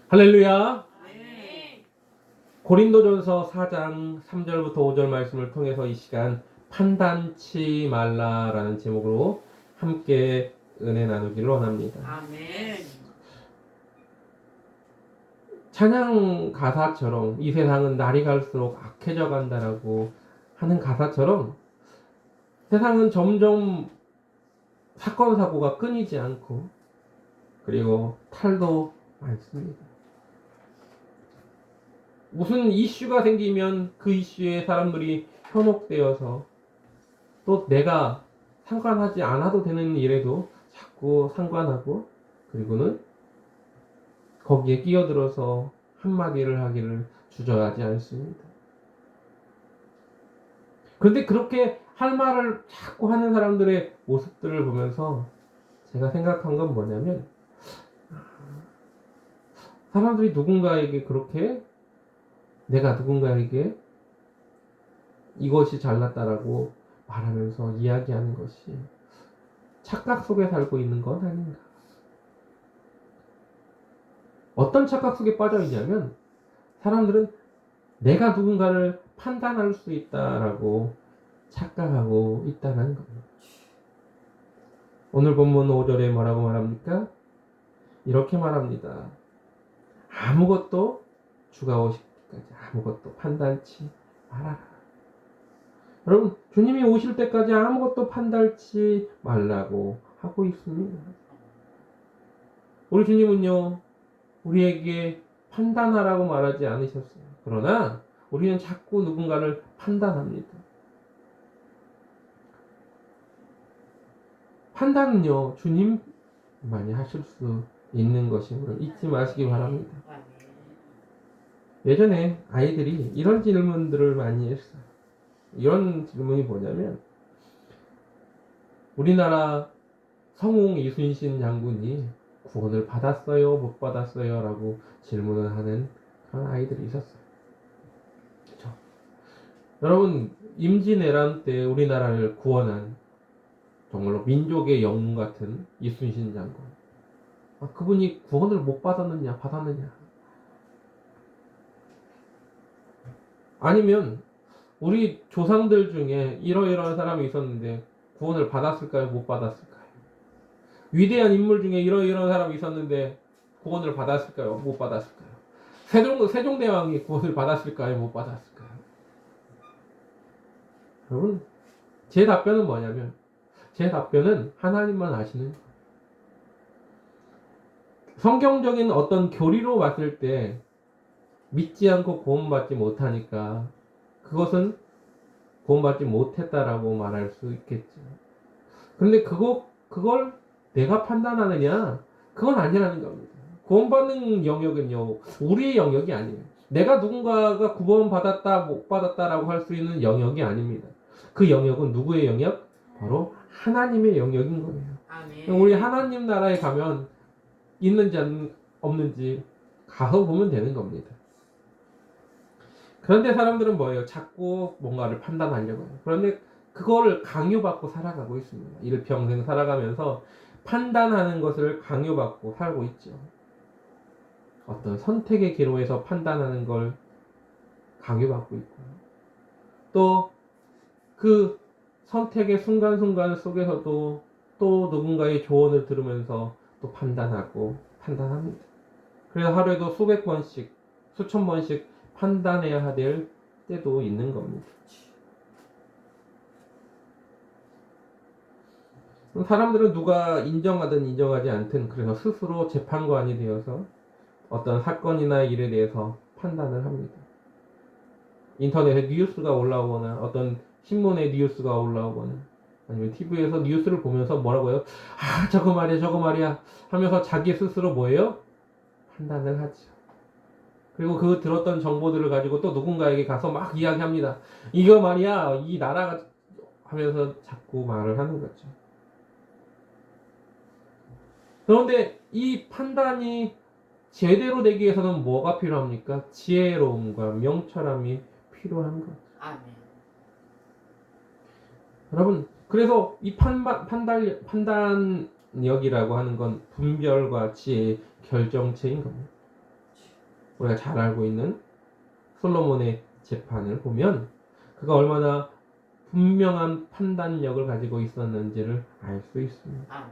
할렐루야. 네. 고린도전서 4장 3절부터 5절 말씀을 통해서 이 시간 판단치 말라라는 제목으로 함께 은혜 나누기를 원합니다. 아멘. 찬양 가사처럼 이 세상은 날이 갈수록 악해져 간다라고 하는 가사처럼 세상은 점점 사건 사고가 끊이지 않고 그리고 탈도 많습니다. 무슨 이슈가 생기면 그 이슈에 사람들이 현혹되어서 또 내가 상관하지 않아도 되는 일에도 자꾸 상관하고 그리고는 거기에 끼어들어서 한마디를 하기를 주저하지 않습니다. 그런데 그렇게 할 말을 자꾸 하는 사람들의 모습들을 보면서 제가 생각한 건 뭐냐면 사람들이 누군가에게 그렇게 내가 누군가에게 이것이 잘났다라고 말하면서 이야기하는 것이 착각 속에 살고 있는 건 아닌가. 어떤 착각 속에 빠져 있냐면 사람들은 내가 누군가를 판단할 수 있다라고 착각하고 있다는 겁니다. 오늘 본문 5절에 뭐라고 말합니까? 이렇게 말합니다. 아무것도 주가 오실 때까지 아무것도 판단치 말아라. 여러분, 주님이 오실 때까지 아무것도 판단치 말라고 하고 있습니다. 우리 주님은요, 우리에게 판단하라고 말하지 않으셨어요. 그러나 우리는 자꾸 누군가를 판단합니다. 판단은요, 주님만이 하실 수 있는 것임을 잊지 마시기 바랍니다. 예전에 아이들이 이런 질문들을 많이 했어요. 이런 질문이 뭐냐면 우리나라 성웅 이순신 장군이 구원을 받았어요? 못 받았어요? 라고 질문을 하는 그런 아이들이 있었어요. 그렇죠? 여러분, 임진왜란 때 우리나라를 구원한 정말로 민족의 영웅 같은 이순신 장군, 그분이 구원을 못 받았느냐 받았느냐, 아니면 우리 조상들 중에 이러이러한 사람이 있었는데 구원을 받았을까요? 못 받았을까요? 위대한 인물 중에 이러이러한 사람이 있었는데 구원을 받았을까요? 못 받았을까요? 세종대왕이 구원을 받았을까요? 못 받았을까요? 여러분, 제 답변은 뭐냐면 제 답변은 하나님만 아시는 거예요. 성경적인 어떤 교리로 봤을 때 믿지 않고 구원받지 못하니까 그것은 구원받지 못했다라고 말할 수 있겠죠. 그런데 그걸 내가 판단하느냐? 그건 아니라는 겁니다. 구원받는 영역은요, 우리의 영역이 아니에요. 내가 누군가가 구원받았다, 못 받았다라고 할 수 있는 영역이 아닙니다. 그 영역은 누구의 영역? 바로 하나님의 영역인 거예요. 아멘. 우리 하나님 나라에 가면 있는지 없는지 가서 보면 되는 겁니다. 그런데 사람들은 뭐예요? 자꾸 뭔가를 판단하려고 해요. 그런데 그거를 강요받고 살아가고 있습니다. 일평생 살아가면서 판단하는 것을 강요받고 살고 있죠. 어떤 선택의 기로에서 판단하는 걸 강요받고 있고, 또 그 선택의 순간순간 속에서도 또 누군가의 조언을 들으면서 또 판단합니다. 그래서 하루에도 수백 번씩, 수천 번씩 판단해야 될 때도 있는 겁니다. 사람들은 누가 인정하든 인정하지 않든 그래서 스스로 재판관이 되어서 어떤 사건이나 일에 대해서 판단을 합니다. 인터넷에 뉴스가 올라오거나 어떤 신문에 뉴스가 올라오거나 아니면 TV에서 뉴스를 보면서 뭐라고요? 저거 말이야 하면서 자기 스스로 뭐예요? 판단을 하죠. 그리고 그 들었던 정보들을 가지고 또 누군가에게 가서 막 이야기합니다. 이거 말이야, 이 나라가 하면서 자꾸 말을 하는 거죠. 그런데 이 판단이 제대로 되기 위해서는 뭐가 필요합니까? 지혜로움과 명철함이 필요한 거죠. 아멘. 여러분, 그래서 이 판단력이라고 하는 건 분별과 지혜의 결정체인 겁니다. 우리가 잘 알고 있는 솔로몬의 재판을 보면 그가 얼마나 분명한 판단력을 가지고 있었는지를 알 수 있습니다. 아멘.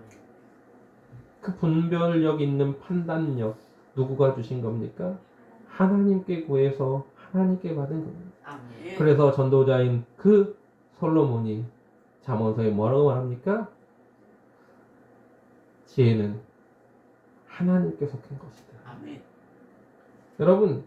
그 분별력 있는 판단력 누구가 주신 겁니까? 하나님께 구해서 하나님께 받은 겁니다. 아멘. 그래서 전도자인 그 솔로몬이 잠언서에 뭐라고 말합니까? 지혜는 하나님께 속한 것이다. 아멘. 여러분,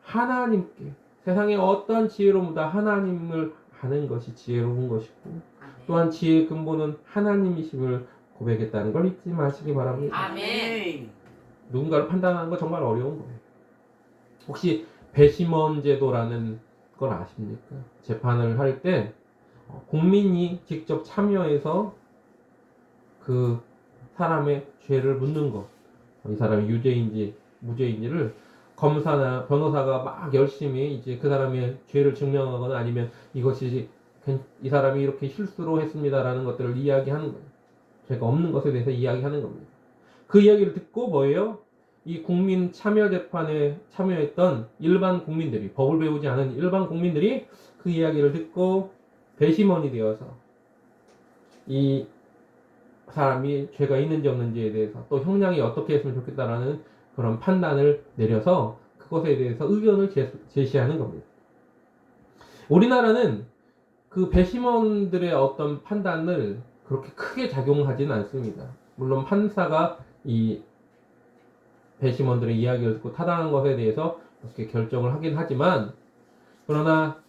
하나님께 세상의 어떤 지혜로보다 하나님을 아는 것이 지혜로운 것이고 아멘. 또한 지혜의 근본은 하나님이심을 고백했다는 걸 잊지 마시기 바랍니다. 아멘. 누군가를 판단하는 거 정말 어려운 거예요. 혹시 배심원 제도라는 걸 아십니까? 재판을 할 때 국민이 직접 참여해서 그 사람의 죄를 묻는 것, 이 사람이 유죄인지 무죄인지를 검사나 변호사가 막 열심히 이제 그 사람의 죄를 증명하거나 아니면 이것이 이 사람이 이렇게 실수로 했습니다라는 것들을 이야기하는 거예요. 죄가 없는 것에 대해서 이야기하는 겁니다. 그 이야기를 듣고 뭐예요? 이 국민 참여 재판에 참여했던 일반 국민들이, 법을 배우지 않은 일반 국민들이 그 이야기를 듣고 배심원이 되어서 이 사람이 죄가 있는지 없는지에 대해서 또 형량이 어떻게 했으면 좋겠다라는 그런 판단을 내려서 그것에 대해서 의견을 제시하는 겁니다. 우리나라는 그 배심원들의 어떤 판단을 그렇게 크게 작용하지는 않습니다. 물론 판사가 이 배심원들의 이야기를 듣고 타당한 것에 대해서 이렇게 결정을 하긴 하지만 그러나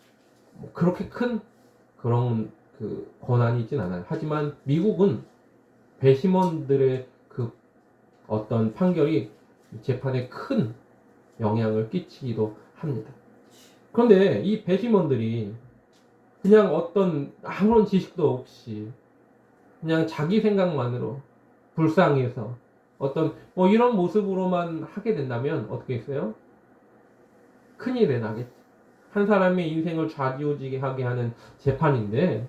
그렇게 큰 그런 그 권한이 있진 않아요. 하지만 미국은 배심원들의 그 어떤 판결이 재판에 큰 영향을 끼치기도 합니다. 그런데 이 배심원들이 그냥 어떤 아무런 지식도 없이 그냥 자기 생각만으로 불쌍해서 어떤 뭐 이런 모습으로만 하게 된다면 어떻게 했어요? 큰일이 나겠지. 한 사람의 인생을 좌지우지게 하게 하는 재판인데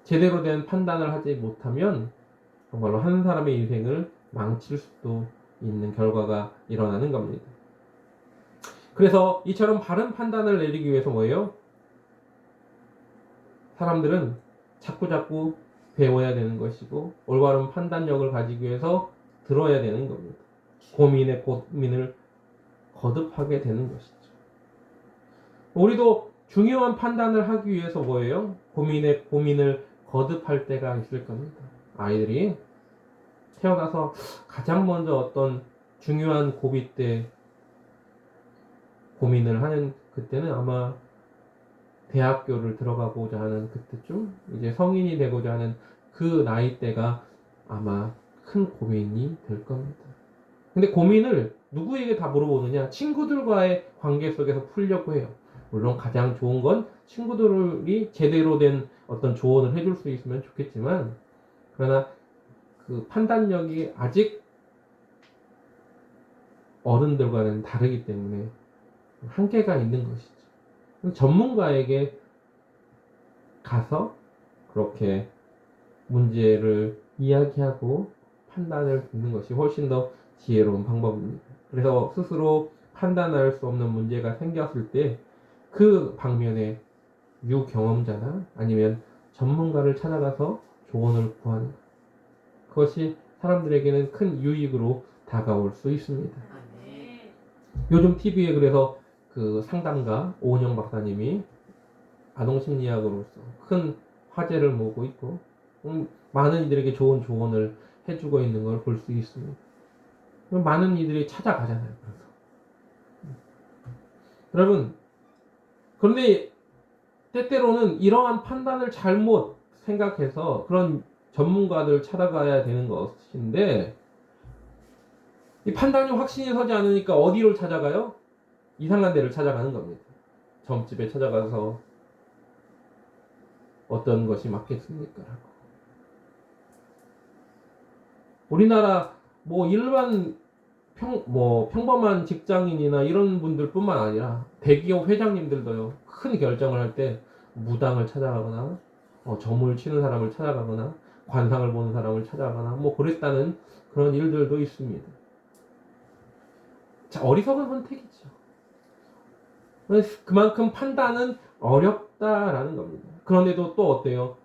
제대로 된 판단을 하지 못하면 정말로 한 사람의 인생을 망칠 수도 있는 결과가 일어나는 겁니다. 그래서 이처럼 바른 판단을 내리기 위해서 뭐예요? 사람들은 자꾸자꾸 배워야 되는 것이고 올바른 판단력을 가지기 위해서 들어야 되는 겁니다. 고민의 고민을 거듭하게 되는 것이죠. 우리도 중요한 판단을 하기 위해서 뭐예요? 고민의 고민을 거듭할 때가 있을 겁니다. 아이들이 태어나서 가장 먼저 어떤 중요한 고비 때 고민을 하는 그때는 아마 대학교를 들어가고자 하는 그때쯤 이제 성인이 되고자 하는 그 나이대가 아마 큰 고민이 될 겁니다. 근데 고민을 누구에게 다 물어보느냐? 친구들과의 관계 속에서 풀려고 해요. 물론 가장 좋은 건 친구들이 제대로 된 어떤 조언을 해줄 수 있으면 좋겠지만 그러나 그 판단력이 아직 어른들과는 다르기 때문에 한계가 있는 것이죠. 전문가에게 가서 그렇게 문제를 이야기하고 판단을 듣는 것이 훨씬 더 지혜로운 방법입니다. 그래서 스스로 판단할 수 없는 문제가 생겼을 때 그 방면에 유경험자나 아니면 전문가를 찾아가서 조언을 구하는 것. 그것이 사람들에게는 큰 유익으로 다가올 수 있습니다. 요즘 TV에 그래서 그 상담가 오은영 박사님이 아동심리학으로서 큰 화제를 모으고 있고 많은 이들에게 좋은 조언을 해주고 있는 걸 볼 수 있습니다. 많은 이들이 찾아가잖아요. 그래서. 여러분, 그런데 때때로는 이러한 판단을 잘못 생각해서 그런 전문가들을 찾아가야 되는 것인데 이 판단이 확신이 서지 않으니까 어디로 찾아가요? 이상한 데를 찾아가는 겁니다. 점집에 찾아가서 어떤 것이 맞겠습니까? 우리나라 뭐 일반 평범한 직장인이나 이런 분들뿐만 아니라 대기업 회장님들도요 큰 결정을 할 때 무당을 찾아가거나 점을 치는 사람을 찾아가거나 관상을 보는 사람을 찾아가거나 뭐 그랬다는 그런 일들도 있습니다. 어리석은 선택이죠. 그만큼 판단은 어렵다라는 겁니다. 그런데도 또 어때요?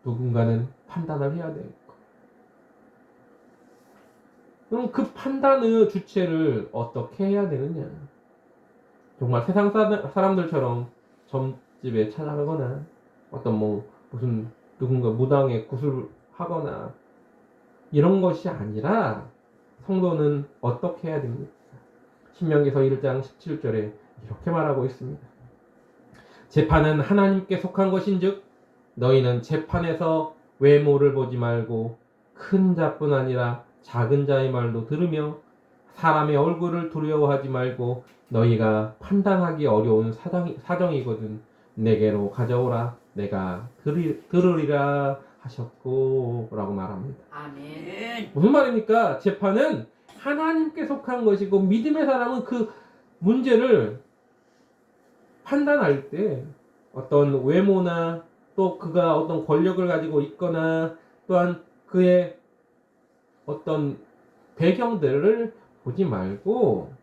누군가는 판단을 해야 되고. 그럼 그 판단의 주체를 어떻게 해야 되느냐? 정말 세상 사람들처럼 점집에 찾아가거나 어떤 무슨 누군가 무당에 구술하거나 이런 것이 아니라 성도는 어떻게 해야 됩니까? 신명기서 1장 17절에 이렇게 말하고 있습니다. 재판은 하나님께 속한 것인즉 너희는 재판에서 외모를 보지 말고 큰 자뿐 아니라 작은 자의 말도 들으며 사람의 얼굴을 두려워하지 말고 너희가 판단하기 어려운 사정이거든 내게로 가져오라 내가 들으리라 하셨고 라고 말합니다. 아멘. 무슨 말입니까? 재판은 하나님께 속한 것이고 믿음의 사람은 그 문제를 판단할 때 어떤 외모나 또 그가 어떤 권력을 가지고 있거나 또한 그의 어떤 배경들을 보지 말고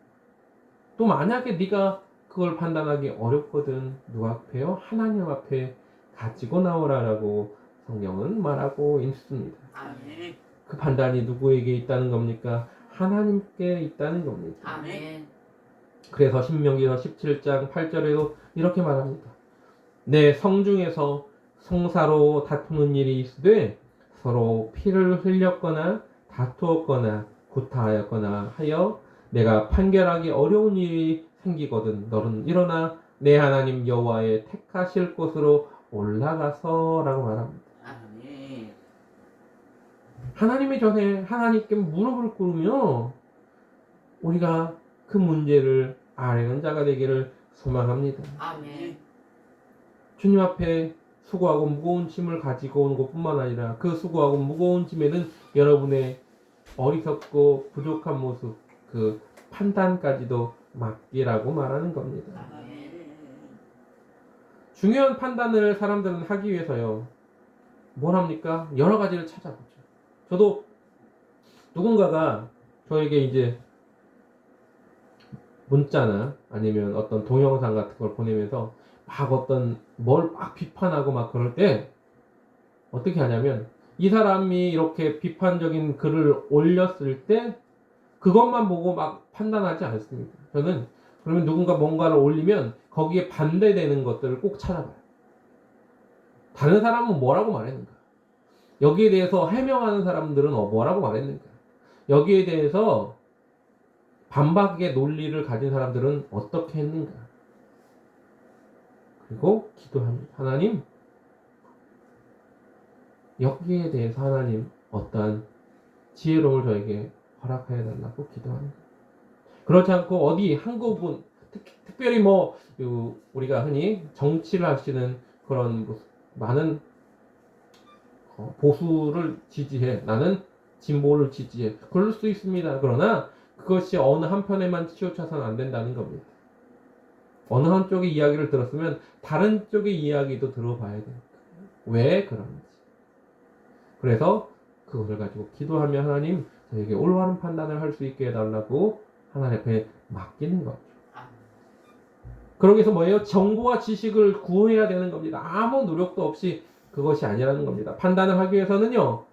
또 만약에 네가 그걸 판단하기 어렵거든 누구 앞에요? 하나님 앞에 가지고 나오라라고 성경은 말하고 있습니다. 아멘. 그 판단이 누구에게 있다는 겁니까? 하나님께 있다는 겁니다. 아멘. 그래서 신명기서 17장 8절에도 이렇게 말합니다. 내 성중에서 송사로 다투는 일이 있으되 서로 피를 흘렸거나 다투었거나 구타하였거나 하여 내가 판결하기 어려운 일이 생기거든 너는 일어나 내 하나님 여호와의 택하실 곳으로 올라가서라고 말합니다. 아멘. 하나님의 전에 하나님께 무릎을 꿇으며 우리가 그 문제를 아뢰는 자가 되기를 소망합니다. 아멘. 주님 앞에 수고하고 무거운 짐을 가지고 오는 것뿐만 아니라 그 수고하고 무거운 짐에는 여러분의 어리석고 부족한 모습, 그 판단까지도 맡기라고 말하는 겁니다. 아멘. 중요한 판단을 사람들은 하기 위해서요. 뭘 합니까? 여러 가지를 찾아보죠. 저도 누군가가 저에게 이제 문자나 아니면 어떤 동영상 같은 걸 보내면서 막 어떤 뭘 막 비판하고 막 그럴 때 어떻게 하냐면 이 사람이 이렇게 비판적인 글을 올렸을 때 그것만 보고 막 판단하지 않습니다. 저는 그러면 누군가 뭔가를 올리면 거기에 반대되는 것들을 꼭 찾아봐요. 다른 사람은 뭐라고 말했는가? 여기에 대해서 해명하는 사람들은 뭐라고 말했는가? 여기에 대해서 반박의 논리를 가진 사람들은 어떻게 했는가? 그리고 기도합니다. 하나님, 여기에 대해서 하나님 어떠한 지혜로움을 저에게 허락하여 달라고 기도합니다. 그렇지 않고 어디 한 부분, 특별히 우리가 흔히 정치를 하시는 그런 많은 보수를 지지해, 나는 진보를 지지해. 그럴 수 있습니다. 그러나 그것이 어느 한편에만 치우쳐서는 안 된다는 겁니다. 어느 한쪽의 이야기를 들었으면 다른 쪽의 이야기도 들어봐야 돼요. 왜 그런지. 그래서 그것을 가지고 기도하며 하나님 저에게 올바른 판단을 할 수 있게 해달라고 하나님 앞에 맡기는 거죠. 그러기 위해서 뭐예요? 정보와 지식을 구해야 되는 겁니다. 아무 노력도 없이 그것이 아니라는 겁니다. 판단을 하기 위해서는요.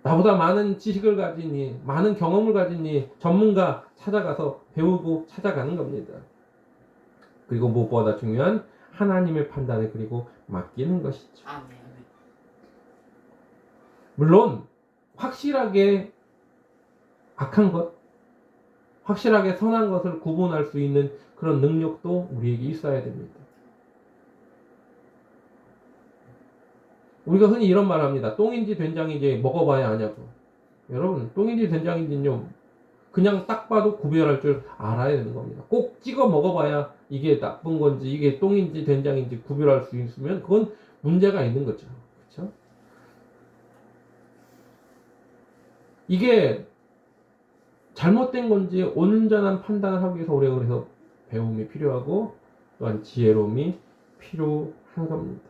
나보다 많은 지식을 가지니 많은 경험을 가지니 전문가 찾아가서 배우고 찾아가는 겁니다. 그리고 무엇보다 중요한 하나님의 판단을 그리고 맡기는 것이죠. 아멘. 물론 확실하게 악한 것, 확실하게 선한 것을 구분할 수 있는 그런 능력도 우리에게 있어야 됩니다. 우리가 흔히 이런 말을 합니다. 똥인지 된장인지 먹어봐야 아냐고. 여러분, 똥인지 된장인지는요, 그냥 딱 봐도 구별할 줄 알아야 되는 겁니다. 꼭 찍어 먹어봐야 이게 나쁜 건지, 이게 똥인지 된장인지 구별할 수 있으면 그건 문제가 있는 거죠. 그렇죠? 이게 잘못된 건지 온전한 판단을 하기 위해서 우리가 그래서 배움이 필요하고 또한 지혜로움이 필요한 겁니다.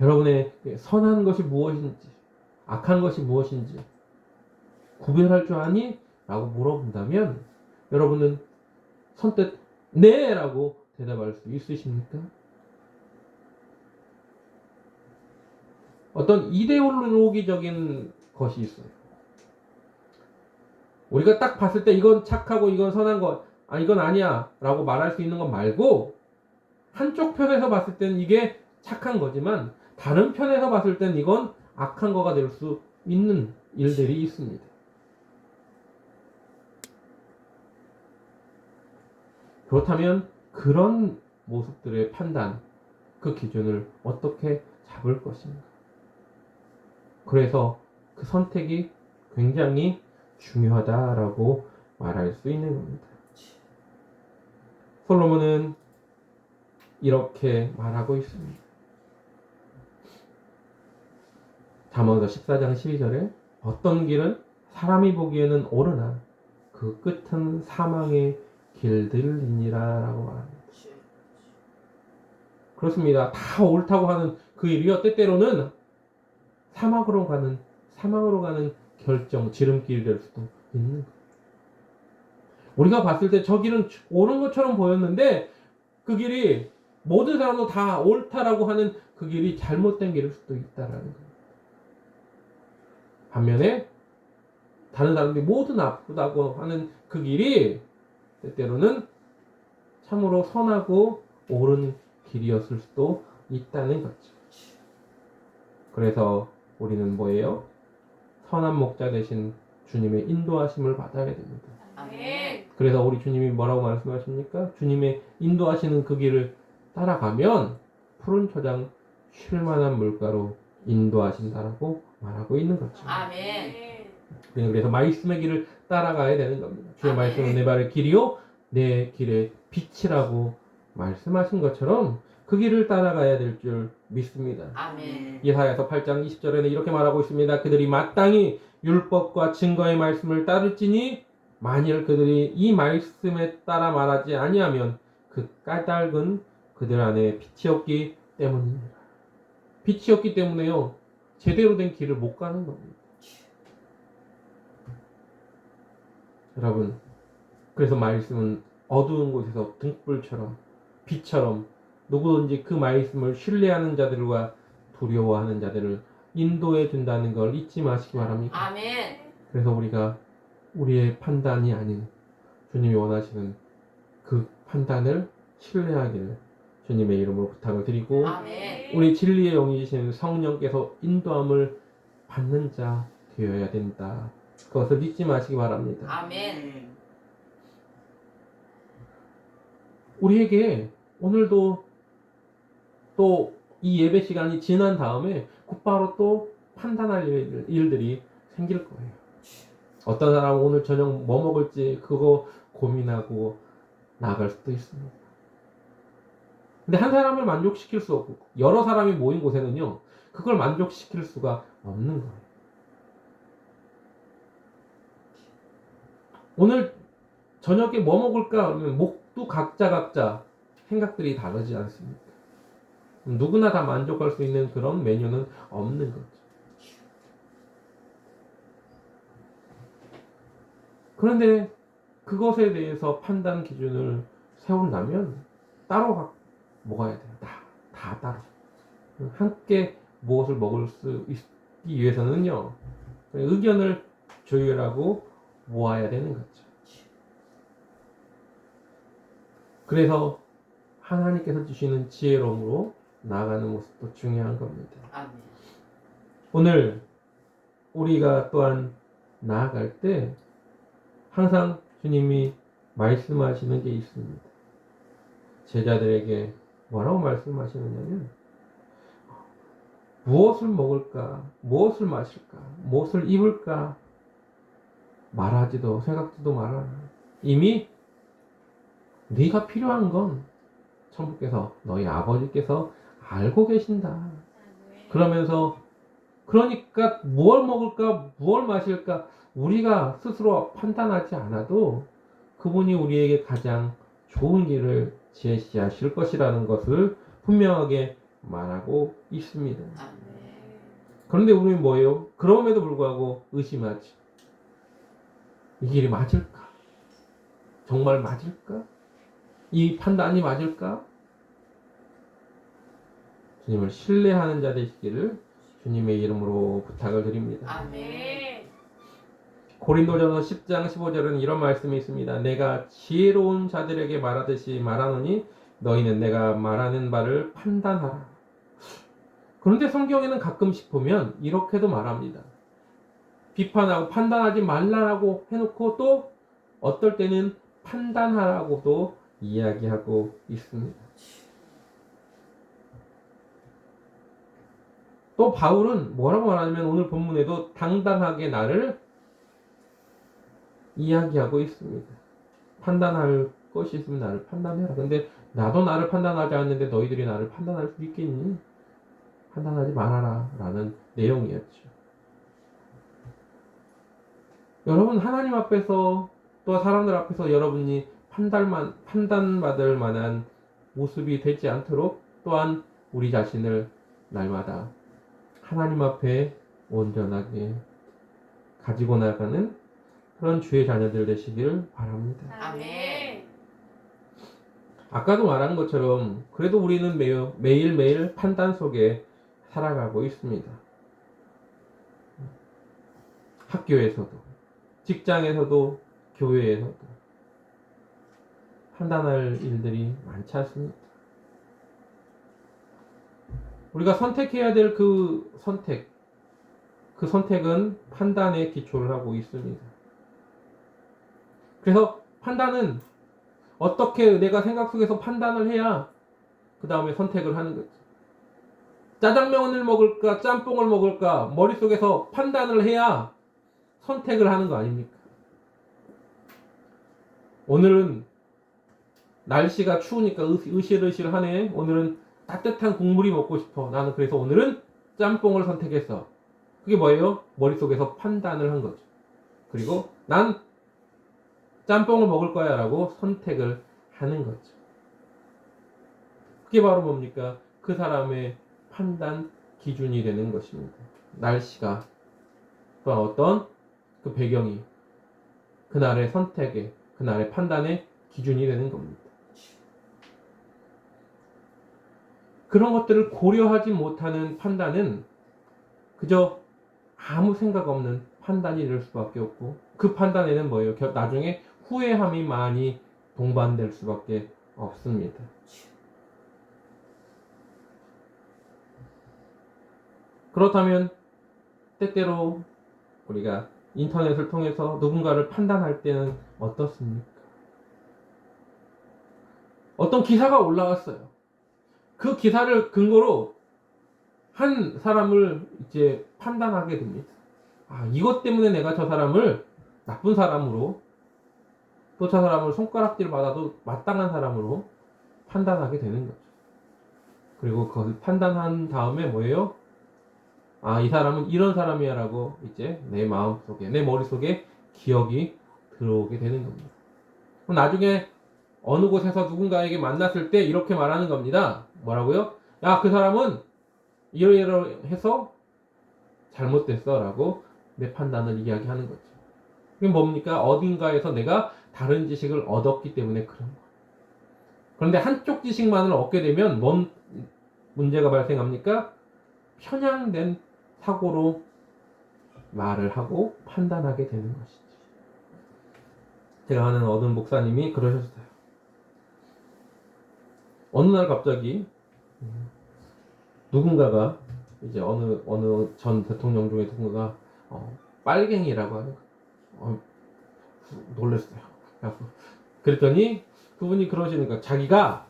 여러분의 선한 것이 무엇인지 악한 것이 무엇인지 구별할 줄 아니 라고 물어본다면 여러분은 선뜻 네! 라고 대답할 수 있으십니까? 어떤 이데올로기적인 것이 있어요. 우리가 딱 봤을 때 이건 착하고 이건 선한 것, 이건 아니야 라고 말할 수 있는 것 말고 한쪽 편에서 봤을 때는 이게 착한 거지만 다른 편에서 봤을 때는 이건 악한 거가 될 수 있는 일들이 있습니다. 그렇다면 그런 모습들의 판단, 그 기준을 어떻게 잡을 것인가? 그래서 그 선택이 굉장히 중요하다라고 말할 수 있는 겁니다. 솔로몬은 이렇게 말하고 있습니다. 잠언서 14장 12절에 어떤 길은 사람이 보기에는 옳으나 그 끝은 사망의 길들이니라 라고 말합니다. 그렇습니다. 다 옳다고 하는 그 일이요 때때로는 사망으로 가는 결정, 지름길이 될 수도 있는 거예요. 우리가 봤을 때 저 길은 옳은 것처럼 보였는데 그 길이 모든 사람도 다 옳다라고 하는 그 길이 잘못된 길일 수도 있다라는 거예요. 반면에 다른 사람들이 모두 나쁘다고 하는 그 길이 때때로는 참으로 선하고 옳은 길이었을 수도 있다는 거죠. 그래서 우리는 뭐예요? 선한 목자 되신 주님의 인도하심을 받아야 됩니다. 아멘. 그래서 우리 주님이 뭐라고 말씀하십니까? 주님의 인도하시는 그 길을 따라가면 푸른 초장 쉴만한 물가로 인도하신다라고 말하고 있는 거죠. 아멘. 그래서 말씀의 길을 따라가야 되는 겁니다. 주의 아멘. 말씀은 내 발의 길이요 내 길의 빛이라고 말씀하신 것처럼 그 길을 따라가야 될 줄 믿습니다. 아멘. 이사야서 8장 20절에는 이렇게 말하고 있습니다. 그들이 마땅히 율법과 증거의 말씀을 따를지니 만일 그들이 이 말씀에 따라 말하지 아니하면 그 까닭은 그들 안에 빛이 없기 때문입니다. 빛이 없기 때문에요. 제대로 된 길을 못 가는 겁니다. 여러분, 그래서 말씀은 어두운 곳에서 등불처럼 빛처럼 누구든지 그 말씀을 신뢰하는 자들과 두려워하는 자들을 인도해 준다는 걸 잊지 마시기 바랍니다. 아멘. 그래서 우리가 우리의 판단이 아닌 주님이 원하시는 그 판단을 신뢰하기를 주님의 이름으로 부탁을 드리고 아멘. 우리 진리의 영이신 성령께서 인도함을 받는 자 되어야 된다. 그것을 잊지 마시기 바랍니다. 아멘. 우리에게 오늘도 또 이 예배 시간이 지난 다음에 곧바로 또 판단할 일들이 생길 거예요. 어떤 사람은 오늘 저녁 뭐 먹을지 그거 고민하고 나갈 수도 있습니다. 근데 한 사람을 만족시킬 수 없고 여러 사람이 모인 곳에는요 그걸 만족시킬 수가 없는 거예요. 오늘 저녁에 뭐 먹을까 하면 목도 각자 생각들이 다르지 않습니까? 누구나 다 만족할 수 있는 그런 메뉴는 없는 거죠. 그런데 그것에 대해서 판단 기준을 세운다면 따로 먹어야 돼요. 다 따로. 함께 무엇을 먹을 수 있기 위해서는요. 의견을 조율하고 모아야 되는 거죠. 그래서 하나님께서 주시는 지혜로움으로 나아가는 모습도 중요한 겁니다. 아멘. 오늘 우리가 또한 나아갈 때 항상 주님이 말씀하시는 게 있습니다. 제자들에게 뭐라고 말씀하시느냐면 무엇을 먹을까, 무엇을 마실까, 무엇을 입을까 말하지도 생각지도 말아라. 이미 네가 필요한 건 천부께서 너희 아버지께서 알고 계신다. 그러면서 그러니까 무엇 먹을까, 무엇 마실까 우리가 스스로 판단하지 않아도 그분이 우리에게 가장 좋은 길을 제시하실 것이라는 것을 분명하게 말하고 있습니다. 아멘. 그런데 우리는 뭐예요? 그럼에도 불구하고 의심하지. 이 길이 맞을까? 정말 맞을까? 이 판단이 맞을까? 주님을 신뢰하는 자 되시기를 주님의 이름으로 부탁을 드립니다. 아멘. 고린도전서 10장 15절은 이런 말씀이 있습니다. 내가 지혜로운 자들에게 말하듯이 말하노니 너희는 내가 말하는 바를 판단하라. 그런데 성경에는 가끔씩 보면 이렇게도 말합니다. 비판하고 판단하지 말라라고 해놓고 또 어떨 때는 판단하라고도 이야기하고 있습니다. 또 바울은 뭐라고 말하냐면 오늘 본문에도 당당하게 나를 이야기하고 있습니다. 판단할 것이 있으면 나를 판단해라. 근데 나도 나를 판단하지 않는데 너희들이 나를 판단할 수 있겠니? 판단하지 말아라 라는 내용이었죠. 여러분 하나님 앞에서 또 사람들 앞에서 여러분이 판단받을 만한 모습이 되지 않도록 또한 우리 자신을 날마다 하나님 앞에 온전하게 가지고 나가는 그런 주의 자녀들 되시길 바랍니다. 아멘. 아까도 말한 것처럼 그래도 우리는 매일매일 판단 속에 살아가고 있습니다. 학교에서도, 직장에서도, 교회에서도 판단할 일들이 많지 않습니다. 우리가 선택해야 될 그 선택은 판단에 기초를 하고 있습니다. 그래서 판단은 어떻게 내가 생각 속에서 판단을 해야 그 다음에 선택을 하는 거죠. 짜장면을 먹을까 짬뽕을 먹을까 머릿속에서 판단을 해야 선택을 하는 거 아닙니까? 오늘은 날씨가 추우니까 으실으실하네. 오늘은 따뜻한 국물이 먹고 싶어. 나는 그래서 오늘은 짬뽕을 선택했어. 그게 뭐예요? 머릿속에서 판단을 한 거죠. 그리고 난 짬뽕을 먹을 거야 라고 선택을 하는 거죠. 그게 바로 뭡니까? 그 사람의 판단 기준이 되는 것입니다. 날씨가 또한 어떤 그 배경이 그날의 선택에 그날의 판단의 기준이 되는 겁니다. 그런 것들을 고려하지 못하는 판단은 그저 아무 생각 없는 판단이 될 수밖에 없고 그 판단에는 뭐예요? 나중에 후회함이 많이 동반될 수밖에 없습니다. 그렇다면 때때로 우리가 인터넷을 통해서 누군가를 판단할 때는 어떻습니까? 어떤 기사가 올라왔어요. 그 기사를 근거로 한 사람을 이제 판단하게 됩니다. 아, 이것 때문에 내가 저 사람을 나쁜 사람으로 또 저 사람을 손가락질 받아도 마땅한 사람으로 판단하게 되는 거죠. 그리고 그것을 판단한 다음에 뭐예요? 아, 이 사람은 이런 사람이야 라고 이제 내 마음속에, 내 머릿속에 기억이 들어오게 되는 겁니다. 그럼 나중에 어느 곳에서 누군가에게 만났을 때 이렇게 말하는 겁니다. 뭐라고요? 야, 그 사람은 이러이러해서 잘못됐어 라고 내 판단을 이야기하는 거죠. 그게 뭡니까? 어딘가에서 내가 다른 지식을 얻었기 때문에 그런 거예요. 그런데 한쪽 지식만을 얻게 되면 뭔 문제가 발생합니까? 편향된 사고로 말을 하고 판단하게 되는 것이지. 제가 아는 어느 목사님이 그러셨어요. 어느 날 갑자기 누군가가 이제 어느 전 대통령 중에 누군가가 빨갱이라고 하는 거예요. 놀랐어요. 그랬더니 그분이 그러시니까 자기가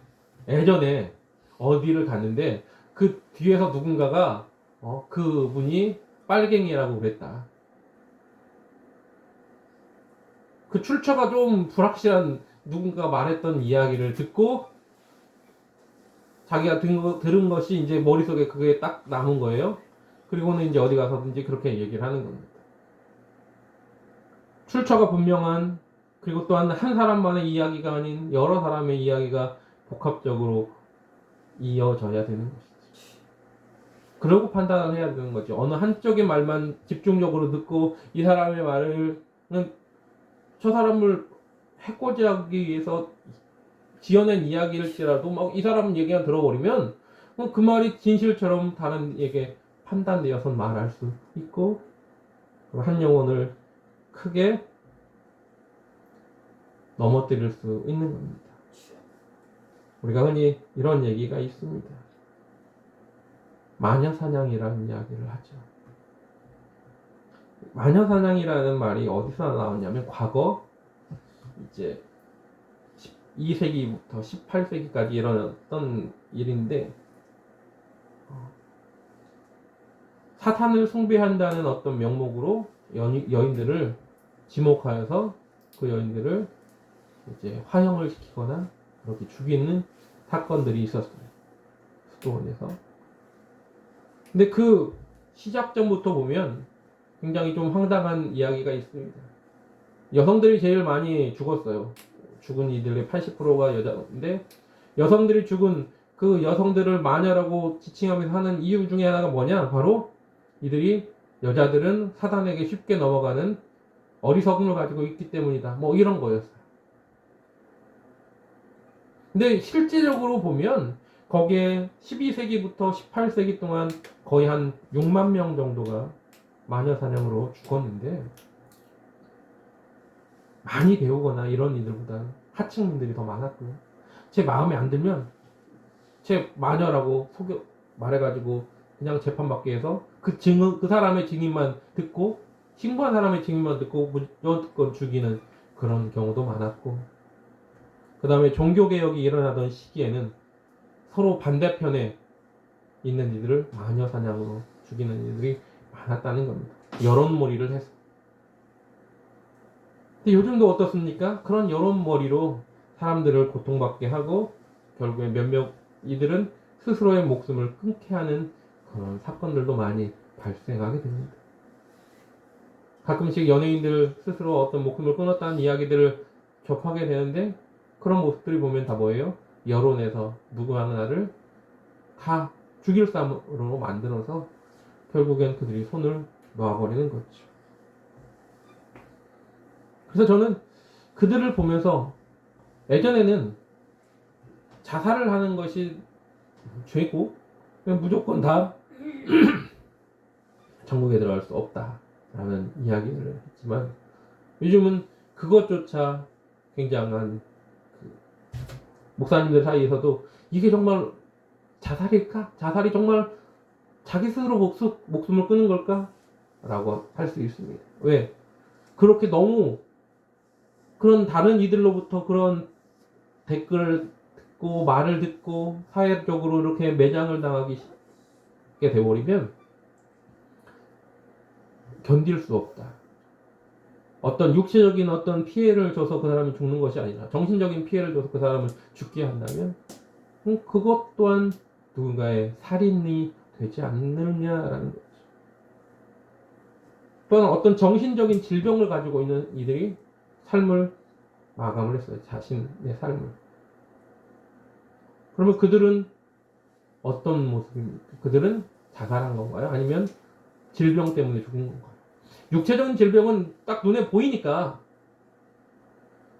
예전에 어디를 갔는데 그 뒤에서 누군가가 그분이 빨갱이라고 그랬다. 그 출처가 좀 불확실한 누군가가 말했던 이야기를 듣고 자기가 들은 것이 이제 머릿속에 그게 딱 남은 거예요. 그리고는 이제 어디 가서든지 그렇게 얘기를 하는 겁니다. 출처가 분명한 그리고 또한 한 사람만의 이야기가 아닌 여러 사람의 이야기가 복합적으로 이어져야 되는 것이죠. 그러고 판단을 해야 되는 거죠. 어느 한쪽의 말만 집중적으로 듣고 이 사람의 말은 저 사람을 해코지하기 위해서 지어낸 이야기일지라도 막 이 사람 얘기가 들어버리면 그 말이 진실처럼 다른 에게 판단되어서 말할 수 있고 한 영혼을 크게 넘어뜨릴 수 있는 겁니다. 우리가 흔히 이런 얘기가 있습니다. 마녀사냥이라는 이야기를 하죠. 마녀사냥이라는 말이 어디서 나왔냐면 과거 이제 12세기부터 18세기까지 일어났던 일인데 사탄을 숭배한다는 어떤 명목으로 여인들을 지목하여서 그 여인들을 이제 화형을 시키거나 그렇게 죽이는 사건들이 있었어요. 수도원에서. 근데 그 시작점부터 보면 굉장히 좀 황당한 이야기가 있습니다. 여성들이 제일 많이 죽었어요. 죽은 이들의 80%가 여자인데 여성들이 죽은 그 여성들을 마녀라고 지칭하면서 하는 이유 중에 하나가 뭐냐? 바로 이들이 여자들은 사단에게 쉽게 넘어가는 어리석음을 가지고 있기 때문이다. 뭐 이런 거였어요. 근데 실질적으로 보면 거기에 12세기부터 18세기 동안 거의 한 6만 명 정도가 마녀 사냥으로 죽었는데 많이 배우거나 이런 이들보다 하층민들이 더 많았고요. 제 마음에 안 들면 제 마녀라고 말해가지고 그냥 재판받게 해서 그 사람의 증인만 듣고 신고한 사람의 증인만 듣고 무조건 죽이는 그런 경우도 많았고 그 다음에 종교개혁이 일어나던 시기에는 서로 반대편에 있는 이들을 마녀 사냥으로 죽이는 이들이 많았다는 겁니다. 여론몰이를 해서. 근데 요즘도 어떻습니까? 그런 여론몰이로 사람들을 고통받게 하고 결국에 몇몇 이들은 스스로의 목숨을 끊게 하는 그런 사건들도 많이 발생하게 됩니다. 가끔씩 연예인들 스스로 어떤 목숨을 끊었다는 이야기들을 접하게 되는데 그런 모습들이 보면 다 뭐예요? 여론에서 누구 하나를 다 죽일 싸움으로 만들어서 결국엔 그들이 손을 놓아버리는 거죠. 그래서 저는 그들을 보면서 예전에는 자살을 하는 것이 죄고 그냥 무조건 다 천국에 들어갈 수 없다라는 이야기를 했지만 요즘은 그것조차 굉장한 목사님들 사이에서도 이게 정말 자살일까? 자살이 정말 자기 스스로 목숨을 끊는 걸까? 라고 할 수 있습니다. 왜? 그렇게 너무 그런 다른 이들로부터 그런 댓글을 듣고 말을 듣고 사회적으로 이렇게 매장을 당하게 돼버리면 견딜 수 없다. 어떤 육체적인 어떤 피해를 줘서 그 사람이 죽는 것이 아니라 정신적인 피해를 줘서 그 사람을 죽게 한다면 그것 또한 누군가의 살인이 되지 않느냐라는 거죠. 또한 어떤 정신적인 질병을 가지고 있는 이들이 삶을 마감을 했어요. 자신의 삶을. 그러면 그들은 어떤 모습입니까? 그들은 자살한 건가요? 아니면 질병 때문에 죽은 건가요? 육체적인 질병은 딱 눈에 보이니까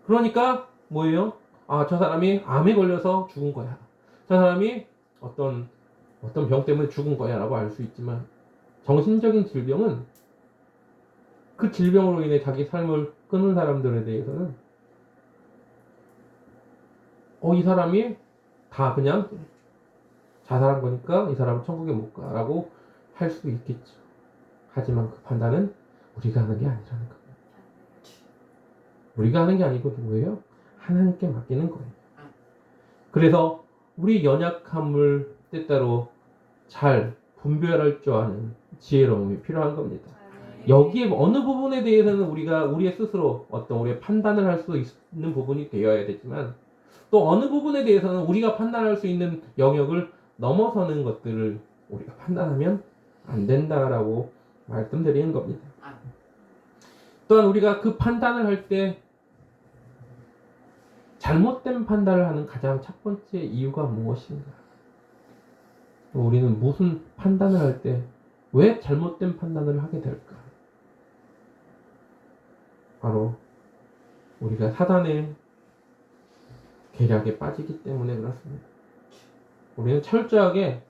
그러니까 뭐예요? 아, 저 사람이 암에 걸려서 죽은 거야. 저 사람이 어떤 병 때문에 죽은 거야 라고 알 수 있지만 정신적인 질병은 그 질병으로 인해 자기 삶을 끊은 사람들에 대해서는 이 사람이 다 그냥 자살한 거니까 이 사람은 천국에 못 가라고 할 수 있겠죠. 하지만 그 판단은 우리가 하는 게 아니라는 겁니다. 우리가 하는 게 아니고 누구예요? 하나님께 맡기는 거예요. 그래서 우리 연약함을 때때로 잘 분별할 줄 아는 지혜로움이 필요한 겁니다. 여기에 어느 부분에 대해서는 우리가 우리의 스스로 어떤 우리의 판단을 할 수 있는 부분이 되어야 되지만 또 어느 부분에 대해서는 우리가 판단할 수 있는 영역을 넘어서는 것들을 우리가 판단하면 안 된다라고 말씀드리는 겁니다. 또한 우리가 그 판단을 할 때 잘못된 판단을 하는 가장 첫 번째 이유가 무엇인가? 우리는 무슨 판단을 할 때 왜 잘못된 판단을 하게 될까? 바로 우리가 사단의 계략에 빠지기 때문에 그렇습니다. 우리는 철저하게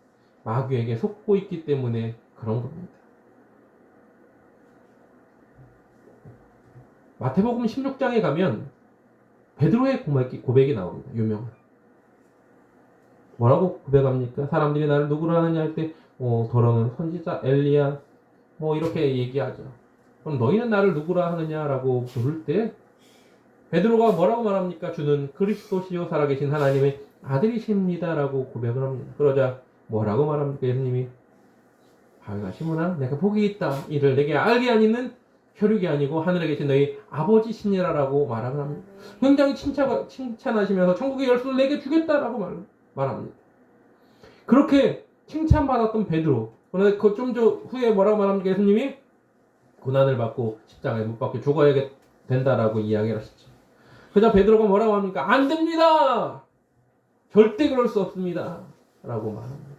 마귀에게 속고 있기 때문에 그런 겁니다. 마태복음 16장에 가면 베드로의 고백이 나옵니다. 유명한. 뭐라고 고백합니까? 사람들이 나를 누구로 하느냐 할 때 더러는 선지자 엘리야 이렇게 얘기하죠. 그럼 너희는 나를 누구라 하느냐라고 부를 때 베드로가 뭐라고 말합니까? 주는 그리스도시요 살아계신 하나님의 아들이십니다라고 고백을 합니다. 그러자 뭐라고 말합니까? 예수님이 바위가 시므나 내가 복이 있다. 이를 내게 알게 하니는 혈육이 아니고 하늘에 계신 너희 아버지시니라라고 말을 합니다. 굉장히 칭찬하시면서 천국의 열쇠를 내게 주겠다라고 말합니다. 그렇게 칭찬받았던 베드로, 그런데 그 좀 후에 뭐라고 말합니까? 예수님이 고난을 받고 십자가에 못 박혀 죽어야 된다라고 이야기를 하시죠. 그러자 베드로가 뭐라고 합니까? 안 됩니다. 절대 그럴 수 없습니다. 라고 말합니다.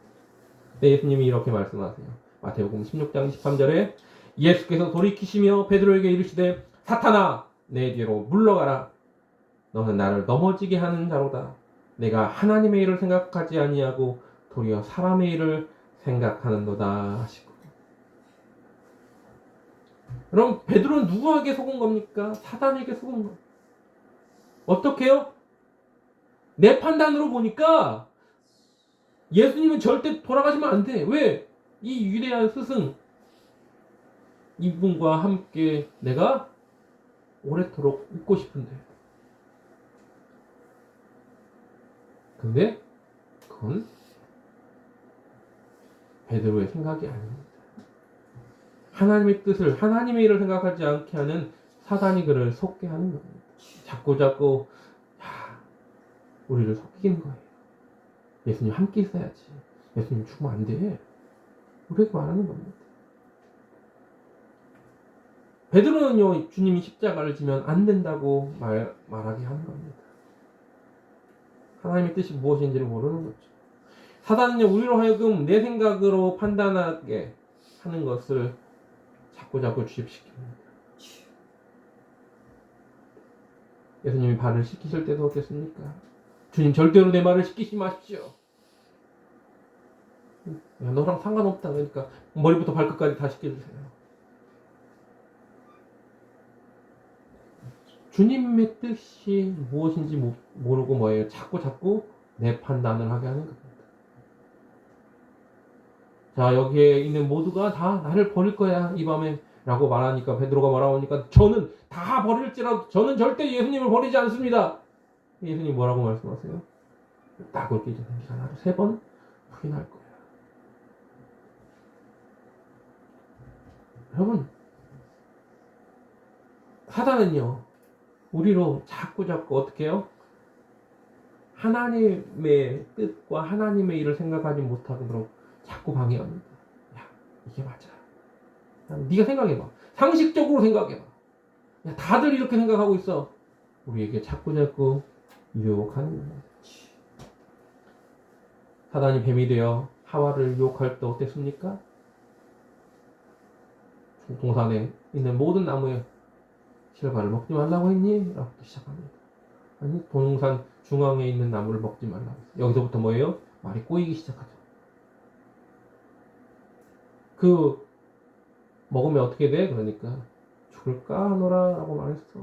네, 예수님이 이렇게 말씀하세요. 마태복음 16장 23절에 예수께서 돌이키시며 베드로에게 이르시되 사탄아 내 뒤로 물러가라. 너는 나를 넘어지게 하는 자로다. 내가 하나님의 일을 생각하지 아니하고 도리어 사람의 일을 생각하는도다 하시고. 그럼 베드로는 누구에게 속은 겁니까? 사단에게 속은 겁니다. 어떻게요? 내 판단으로 보니까 예수님은 절대 돌아가시면 안 돼. 왜? 이 위대한 스승 이분과 함께 내가 오래도록 있고 싶은데. 근데 그건 베드로의 생각이 아닙니다. 하나님의 뜻을, 하나님의 일을 생각하지 않게 하는 사단이 그를 속게 하는 겁니다. 자꾸 우리를 속이는 거예요. 예수님 함께 있어야지. 예수님 죽으면 안 돼. 그렇게 말하는 겁니다. 베드로는요, 주님이 십자가를 지면 안 된다고 말하게 하는 겁니다. 하나님의 뜻이 무엇인지를 모르는 거죠. 사단은요, 우리로 하여금 내 생각으로 판단하게 하는 것을 자꾸 주입시킵니다. 예수님이 발을 씻기실 때도 어땠습니까? 주님 절대로 내 말을 씻기지 마십시오. 야, 너랑 상관없다. 그러니까 머리부터 발끝까지 다 씻겨주세요. 주님의 뜻이 무엇인지 모르고 뭐예요? 자꾸 내 판단을 하게 하는 겁니다. 자, 여기에 있는 모두가 다 나를 버릴 거야 이 밤에 라고 말하니까 베드로가 뭐라고 하니까 저는 다 버릴지라도 저는 절대 예수님을 버리지 않습니다. 예수님 뭐라고 말씀하세요? 딱 그렇게 이제 네가 나를 3번 부인할 거야. 여러분, 사단은요 우리로 자꾸 어떻게 해요? 하나님의 뜻과 하나님의 일을 생각하지 못하도록 자꾸 방해합니다. 야, 이게 맞아. 네가 생각해봐. 상식적으로 생각해봐. 야, 다들 이렇게 생각하고 있어. 우리에게 자꾸 유혹하는 겁니다. 사단이 뱀이 되어 하와를 유혹할 때 어땠습니까? 동산에 있는 모든 나무에 실과를 먹지 말라고 했니? 라고 시작합니다. 아니, 동산 중앙에 있는 나무를 먹지 말라고 했어요. 여기서부터 뭐예요? 말이 꼬이기 시작하죠. 먹으면 어떻게 돼? 그러니까 죽을까 하노라 라고 말했어.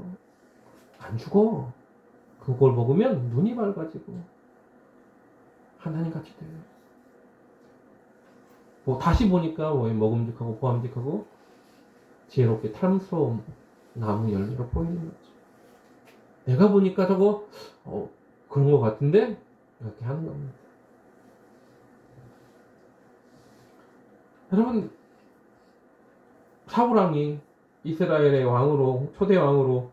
안 죽어. 그걸 먹으면 눈이 밝아지고 하나님 같이 돼. 다시 보니까 먹음직하고 보암직하고 지혜롭게 탐스러운 나무 열매로 보이는 거죠. 내가 보니까 저거 그런 것 같은데 이렇게 하는 겁니다. 여러분, 사울왕이 이스라엘의 왕으로 초대 왕으로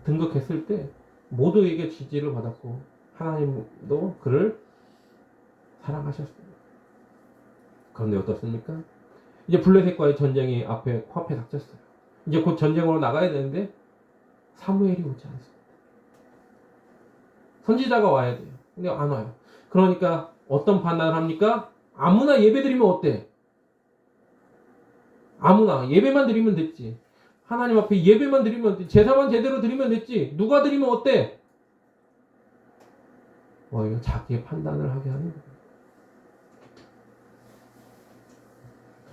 등극했을 때 모두에게 지지를 받았고 하나님도 그를 사랑하셨습니다. 그런데 어떻습니까? 이제 블레셋과의 전쟁이 코앞에 닥쳤어요. 이제 곧 전쟁으로 나가야 되는데 사무엘이 오지 않습니다. 선지자가 와야 돼요. 근데 안 와요. 그러니까 어떤 판단을 합니까? 아무나 예배 드리면 어때? 아무나 예배만 드리면 됐지. 하나님 앞에 예배만 드리면 돼. 제사만 제대로 드리면 됐지. 누가 드리면 어때? 이거 자기의 판단을 하게 하는 거예요.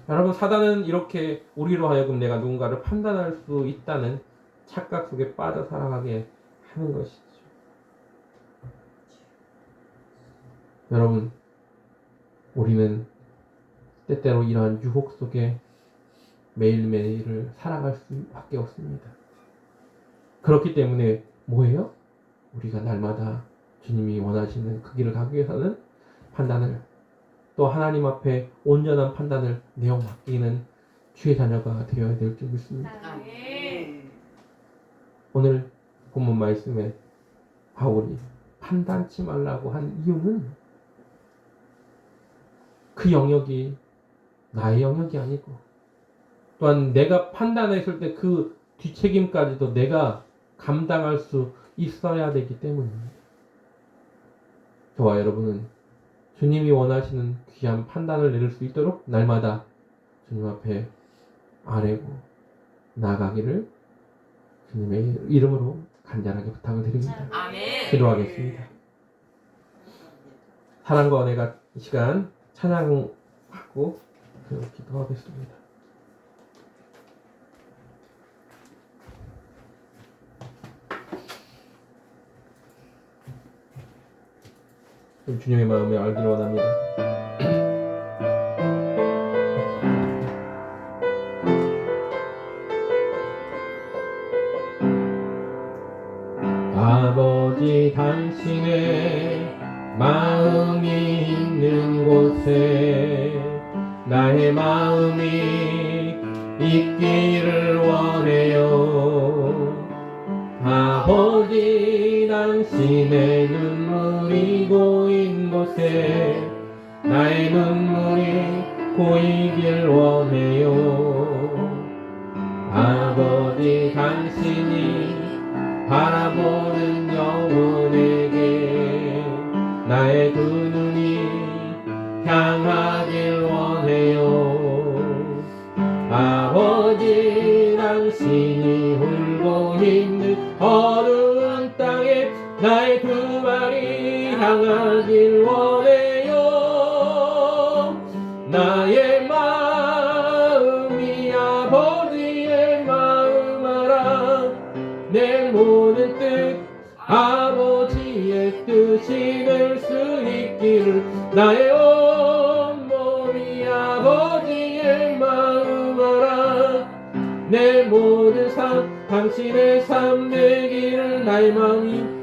여러분, 사단은 이렇게 우리로 하여금 내가 누군가를 판단할 수 있다는 착각 속에 빠져 살아가게 하는 것이죠. 여러분, 우리는 때때로 이러한 유혹 속에 매일매일을 살아갈 수밖에 없습니다. 그렇기 때문에 뭐예요? 우리가 날마다 주님이 원하시는 그 길을 가기 위해서는 판단을, 또 하나님 앞에 온전한 판단을 내어 맡기는 주의 자녀가 되어야 될 줄 믿습니다. 아멘. 오늘 본문 말씀에 바울이 판단치 말라고 한 이유는 그 영역이 나의 영역이 아니고, 또한 내가 판단했을 때 그 뒷책임까지도 내가 감당할 수 있어야 되기 때문입니다. 저와 여러분은 주님이 원하시는 귀한 판단을 내릴 수 있도록 날마다 주님 앞에 아뢰고 나아가기를 주님의 이름으로 간절하게 부탁을 드립니다. 아멘. 기도하겠습니다. 사랑과 은혜가 이 시간 찬양하고 기도하겠습니다. 주님의 마음을 알기를 원합니다. 아버지, 당신의 마음이 있는 곳에 나의 마음이 있기를 원해요. 아버지, 당신의 눈물이 고인 곳에 나의 눈물이 고이길 원해요. 아버지, 당신이 바라보는 영혼에게 나의 두 눈이 향하길 원해요. 아버지, 당신이 울고 있는 어두운 땅에 나의 두 발이 향하길 원해요. 나의 마음이 아버지의 마음 알아. 내 모든 뜻 아버지의 뜻이 될 수 있기를. 나의 온몸이 아버지의 마음 알아. 내 모든 삶 당신의 삶 되기를. 나의 마음이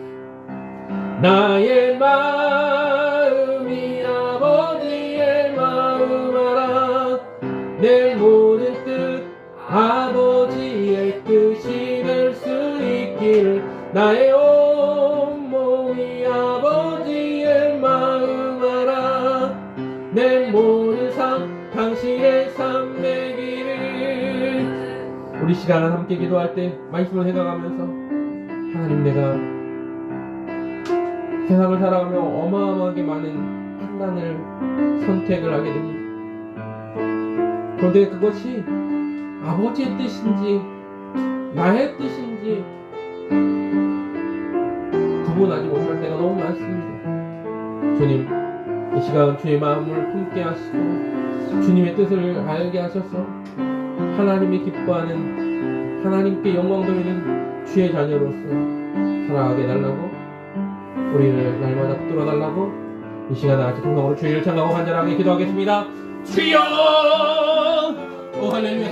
아버지의 마음 알아. 내 모든 뜻 아버지의 뜻이 될 수 있기를. 나의 온몸이 아버지의 마음 알아. 내 모든 삶 당신의 삶 되기를. 우리 시간 함께 기도할 때 말씀을 생각하면서, 하나님, 내가 세상을 살아가며 어마어마하게 많은 판단을 선택을 하게 됩니다. 그런데 그것이 아버지의 뜻인지 나의 뜻인지 구분하지 못할 때가 너무 많습니다. 주님, 이 시간 주의 마음을 품게 하시고 주님의 뜻을 알게 하셔서 하나님이 기뻐하는, 하나님께 영광 돌리는 주의 자녀로서 살아가게 해달라고, 우리를 날마다 붙들어 달라고 이 시간에 아직 통성으로 주의를 찬양하고 간절하게 기도하겠습니다. 주여! 오 할렐루야.